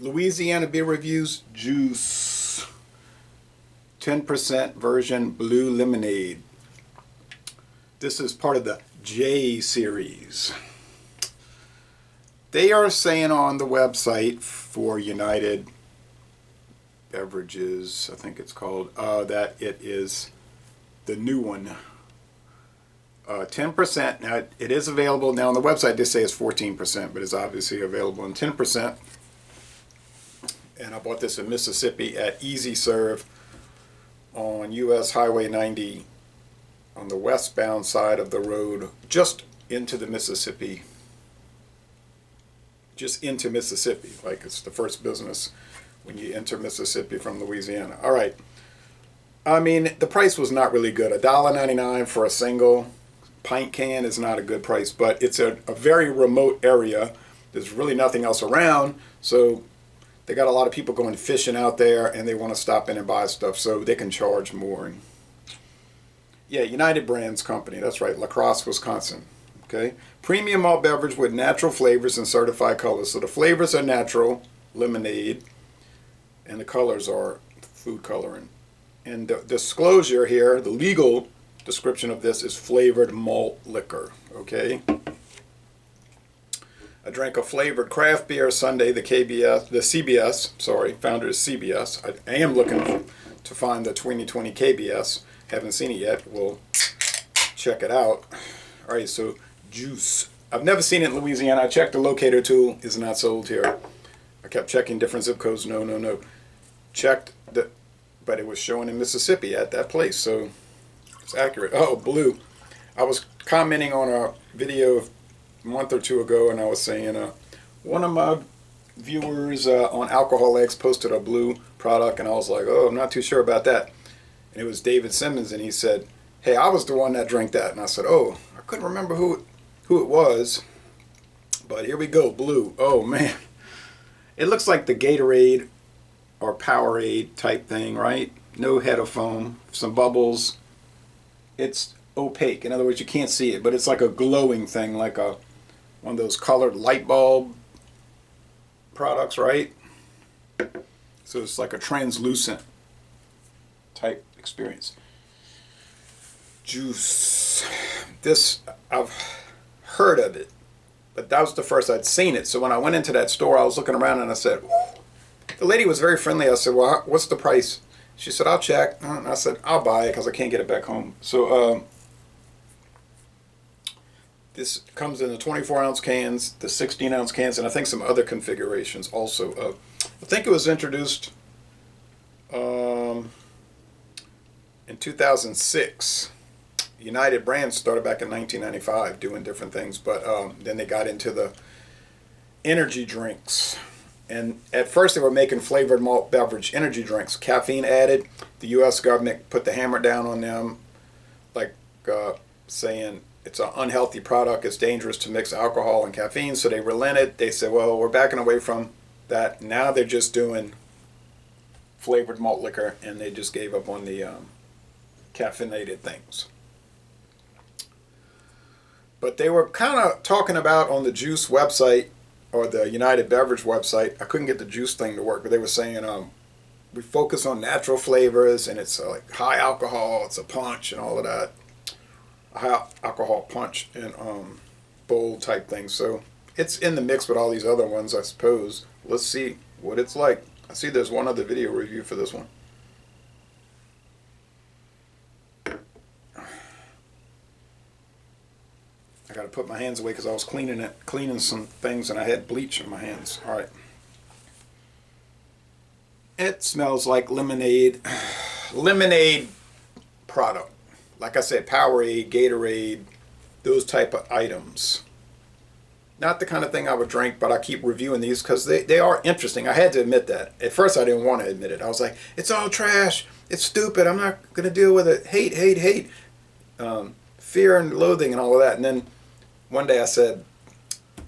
Louisiana beer reviews, JOOSE 10% version blue lemonade. This is part of the J-Series. They are saying on the website for United Beverages, I think it's called, that it is the new one. 10%. Now, it is available. Now, on the website, they say it's 14%, but it's obviously available in 10%. And I bought this in Mississippi at Easy Serve on US Highway 90 on the westbound side of the road, just into the Mississippi. Just into Mississippi, like it's the first business when you enter Mississippi from Louisiana. All right. I mean, the price was not really good. $1.99 for a single pint can is not a good price, but it's a very remote area. There's really nothing else around, so they got a lot of people going fishing out there, and they want to stop in and buy stuff, so they can charge more. And yeah, United Brands Company. That's right, La Crosse, Wisconsin. Okay, premium malt beverage with natural flavors and certified colors. So the flavors are natural, lemonade, and the colors are food coloring. And the disclosure here, the legal description of this is flavored malt liquor. Okay. I drank a flavored craft beer Sunday, the CBS, sorry, founder is CBS. I am looking to find the 2020 KBS. Haven't seen it yet. We'll check it out. All right, so JOOSE. I've never seen it in Louisiana. I checked the locator tool. It's not sold here. I kept checking different zip codes. No. Checked, but it was showing in Mississippi at that place, so it's accurate. Oh, blue. I was commenting on a video a month or two ago, and I was saying one of my viewers on Alcohol X posted a blue product, and I was like, oh, I'm not too sure about that. And it was David Simmons, and he said, hey, I was the one that drank that. And I said, oh, I couldn't remember who it was, but here we go, blue. Oh, man. It looks like the Gatorade or Powerade type thing, right? No head of foam, some bubbles. It's opaque. In other words, you can't see it, but it's like a glowing thing, like one of those colored light bulb products, right? So it's like a translucent type experience. JOOSE. This, I've heard of it, but that was the first I'd seen it. So when I went into that store, I was looking around and I said, the lady was very friendly. I said, well, what's the price? She said, I'll check. And I said, I'll buy it because I can't get it back home. So this comes in the 24-ounce cans, the 16-ounce cans, and I think some other configurations also. I think it was introduced in 2006. United Brands started back in 1995 doing different things, but then they got into the energy drinks. And at first they were making flavored malt beverage energy drinks, caffeine added. The U.S. government put the hammer down on them, like saying it's an unhealthy product, it's dangerous to mix alcohol and caffeine, so they relented. They said, well, we're backing away from that. Now they're just doing flavored malt liquor, and they just gave up on the caffeinated things. But they were kind of talking about on the JOOSE website, or the United Beverage website, I couldn't get the JOOSE thing to work, but they were saying we focus on natural flavors, and it's like high alcohol, it's a punch and all of that. A high alcohol punch and bold type thing. So it's in the mix with all these other ones, I suppose. Let's see what it's like. I see there's one other video review for this one. I got to put my hands away because I was cleaning some things, and I had bleach in my hands. All right. It smells like lemonade. Lemonade product. Like I said, Powerade, Gatorade, those type of items. Not the kind of thing I would drink, but I keep reviewing these because they are interesting. I had to admit that. At first, I didn't want to admit it. I was like, it's all trash. It's stupid. I'm not going to deal with it. Hate. Fear and loathing and all of that. And then one day I said,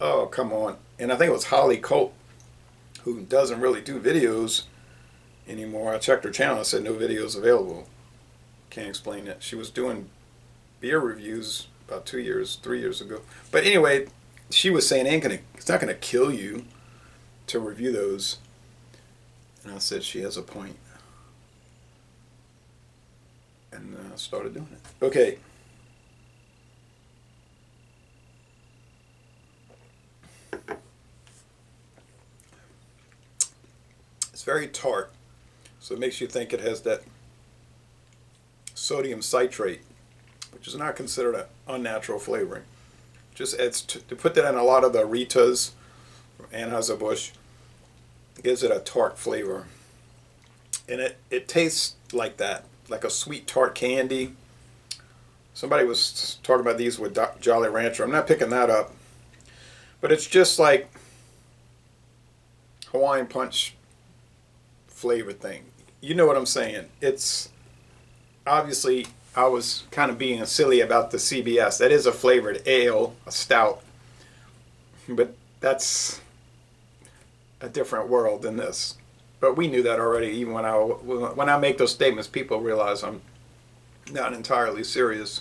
oh, come on. And I think it was Holly Colt, who doesn't really do videos anymore. I checked her channel. I said, no videos available. Can't explain it. She was doing beer reviews about 3 years ago. But anyway, she was saying it's not going to kill you to review those. And I said, she has a point. And started doing it. Okay. It's very tart, so it makes you think it has that sodium citrate, which is not considered an unnatural flavoring. Just adds to put that in a lot of the Ritas from Anheuser-Busch. Gives it a tart flavor. And it tastes like that, like a sweet tart candy. Somebody was talking about these with Jolly Rancher. I'm not picking that up. But it's just like Hawaiian Punch flavor thing. You know what I'm saying? It's obviously, I was kind of being silly about the CBS. That is a flavored ale, a stout. But that's a different world than this. But we knew that already. Even when I make those statements, people realize I'm not entirely serious.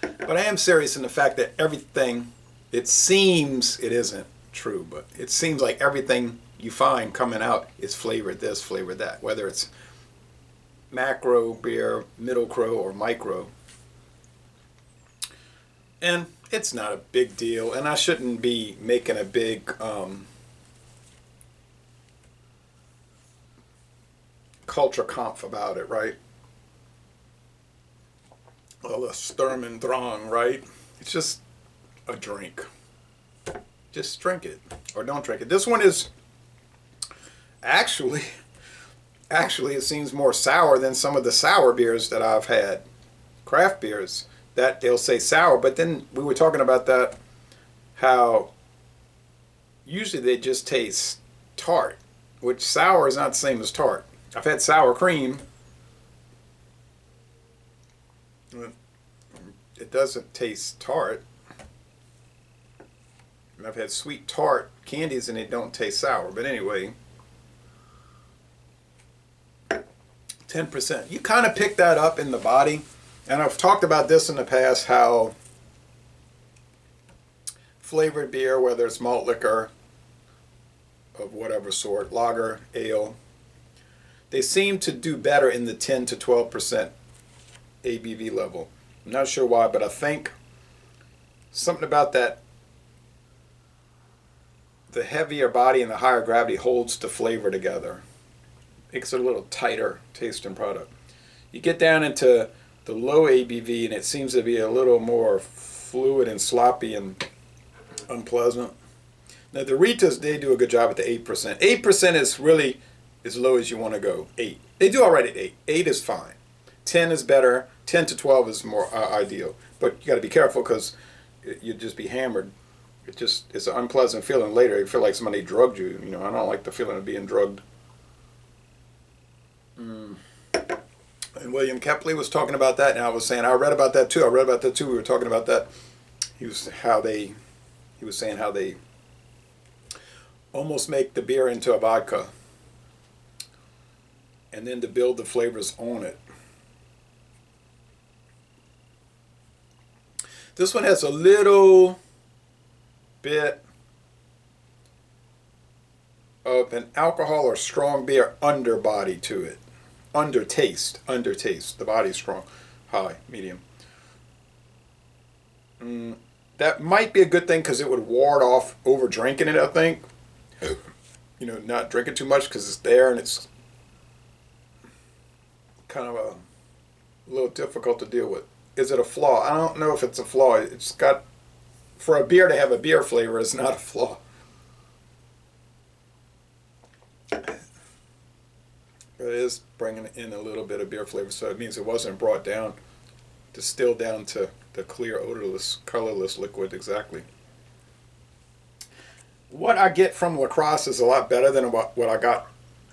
But I am serious in the fact that everything, it seems, it isn't true, but it seems like everything you find coming out is flavored this, flavored that, whether it's macro beer, middle crow, or micro. And it's not a big deal, and I shouldn't be making a big culture conf about it, right? All the Sturm und Drang, right? It's just a drink. Just drink it, or don't drink it. This one is actually it seems more sour than some of the sour beers that I've had, craft beers, that they'll say sour, but then we were talking about that, how usually they just taste tart, which sour is not the same as tart. I've had sour cream. It doesn't taste tart. And I've had sweet tart candies and they don't taste sour. But anyway, 10%. You kind of pick that up in the body. And I've talked about this in the past, how flavored beer, whether it's malt liquor of whatever sort, lager, ale, they seem to do better in the 10 to 12% ABV level. I'm not sure why, but I think something about that, the heavier body and the higher gravity holds the flavor together. Makes it a little tighter tasting product. You get down into the low ABV and it seems to be a little more fluid and sloppy and unpleasant. Now the Ritas, they do a good job at the 8%. 8% is really as low as you want to go. 8. They do all right at 8. 8 is fine. 10 is better. 10 to 12 is more ideal. But you got to be careful because you'd just be hammered. It's an unpleasant feeling later. You feel like somebody drugged you. You know, I don't like the feeling of being drugged. And William Kepley was talking about that, and I was saying I read about that too. We were talking about that. He was saying how they almost make the beer into a vodka, and then to build the flavors on it. This one has a little bit of an alcohol or strong beer underbody to it. Undertaste. The body's strong. High, medium. That might be a good thing because it would ward off over drinking it, I think. You know, not drinking too much because it's there and it's kind of a little difficult to deal with. Is it a flaw? I don't know if it's a flaw. It's got, for a beer to have a beer flavor is not a flaw. It is bringing in a little bit of beer flavor, so it means it wasn't brought down, distilled down to the clear, odorless, colorless liquid exactly. What I get from La Crosse is a lot better than what I got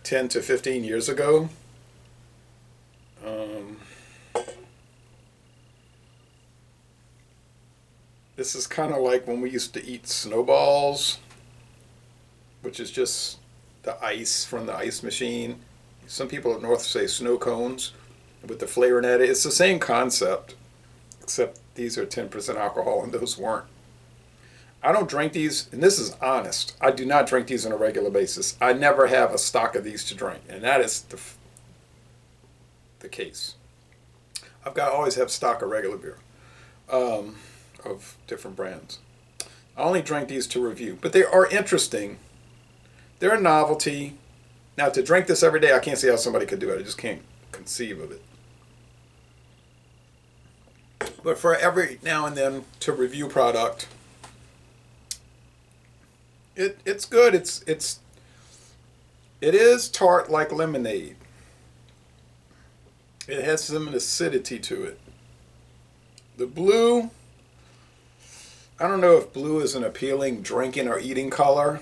10 to 15 years ago. This is kind of like when we used to eat snowballs, which is just the ice from the ice machine. Some people up north say snow cones with the flavor in it. It's the same concept, except these are 10% alcohol and those weren't. I don't drink these, and this is honest. I do not drink these on a regular basis. I never have a stock of these to drink, and that is the case. I've got always have stock of regular beer, of different brands. I only drink these to review, but they are interesting. They're a novelty. Now, to drink this every day, I can't see how somebody could do it. I just can't conceive of it. But for every now and then to review product, it's good. It is tart like lemonade. It has some acidity to it. The blue, I don't know if blue is an appealing drinking or eating color.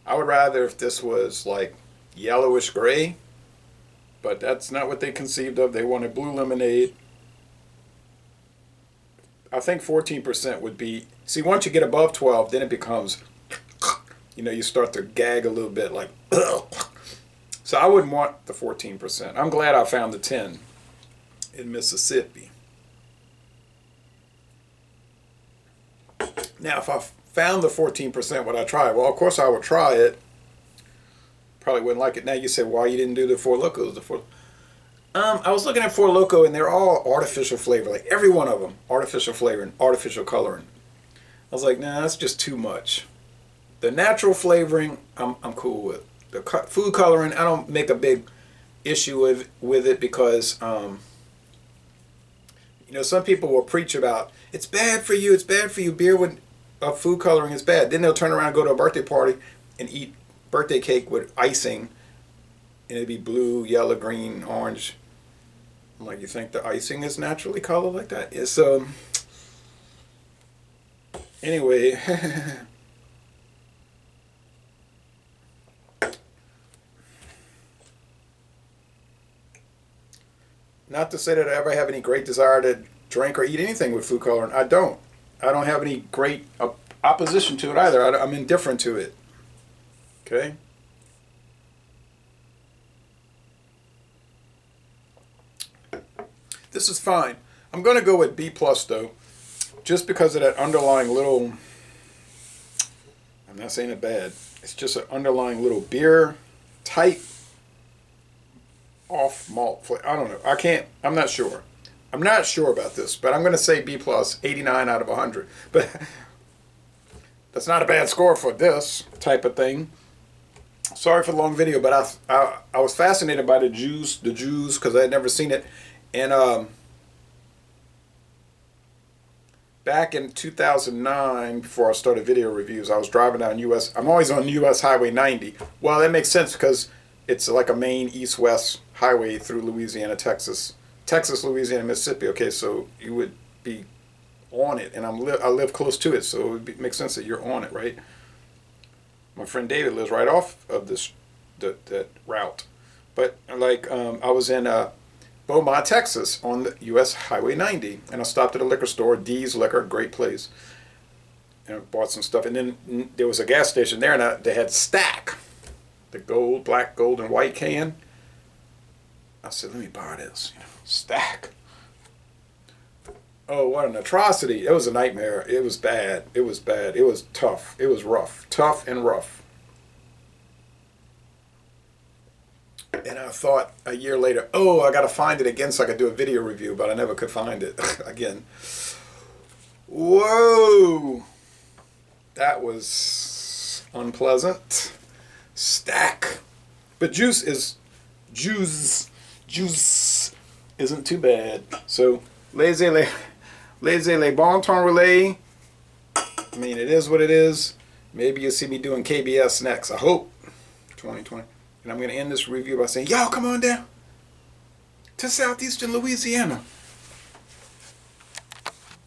I would rather if this was like yellowish gray, but that's not what they conceived of. They wanted blue lemonade. I think 14% would be, see, once you get above 12, then it becomes, you start to gag a little bit like, so I wouldn't want the 14%. I'm glad I found the 10 in Mississippi. Now, if I found the 14%, would I try it? Well, of course I would try it. Probably wouldn't like it. Now you say, why you didn't do the Four Locos? I was looking at Four Loko, and they're all artificial flavor. Like every one of them, artificial flavor and artificial coloring. I was like, nah, that's just too much. The natural flavoring, I'm cool with. The food coloring, I don't make a big issue with it because, some people will preach about, it's bad for you, beer with food coloring is bad. Then they'll turn around and go to a birthday party and eat birthday cake with icing, and it'd be blue, yellow, green, orange. I'm like, you think the icing is naturally colored like that? It's, anyway. Not to say that I ever have any great desire to drink or eat anything with food coloring. I don't. I don't have any great opposition to it either. I'm indifferent to it. Okay? This is fine. I'm going to go with B plus though, just because of that underlying little, I'm not saying it bad, it's just an underlying little beer type off malt flavor. I don't know. I'm not sure. I'm not sure about this, but I'm going to say B plus, 89 out of 100. But that's not a bad score for this type of thing. Sorry for the long video, but I was fascinated by the JOOSE, because I had never seen it. And back in 2009, before I started video reviews, I was driving down I'm always on US Highway 90. Well, that makes sense because it's like a main east-west highway through Louisiana, Texas, Louisiana, Mississippi. Okay, so you would be on it, and I live close to it, so it makes sense that you're on it, right? My friend David lives right off of that route. But like, I was in Beaumont, Texas, on the US Highway 90, and I stopped at a liquor store, D's Liquor, great place, and I bought some stuff. And then there was a gas station there, and they had Stack, the black, gold, and white can. I said, let me buy this. Stack. Oh, what an atrocity. It was a nightmare. It was bad. It was bad. It was tough. It was rough. Tough and rough. And I thought a year later, oh, I got to find it again so I could do a video review, but I never could find it again. Whoa. That was unpleasant. Stack. But JOOSE isn't too bad. So, laissez les bon temps relais. I mean, it is what it is. Maybe you'll see me doing KBS next. I hope. 2020. And I'm going to end this review by saying, y'all come on down to southeastern Louisiana.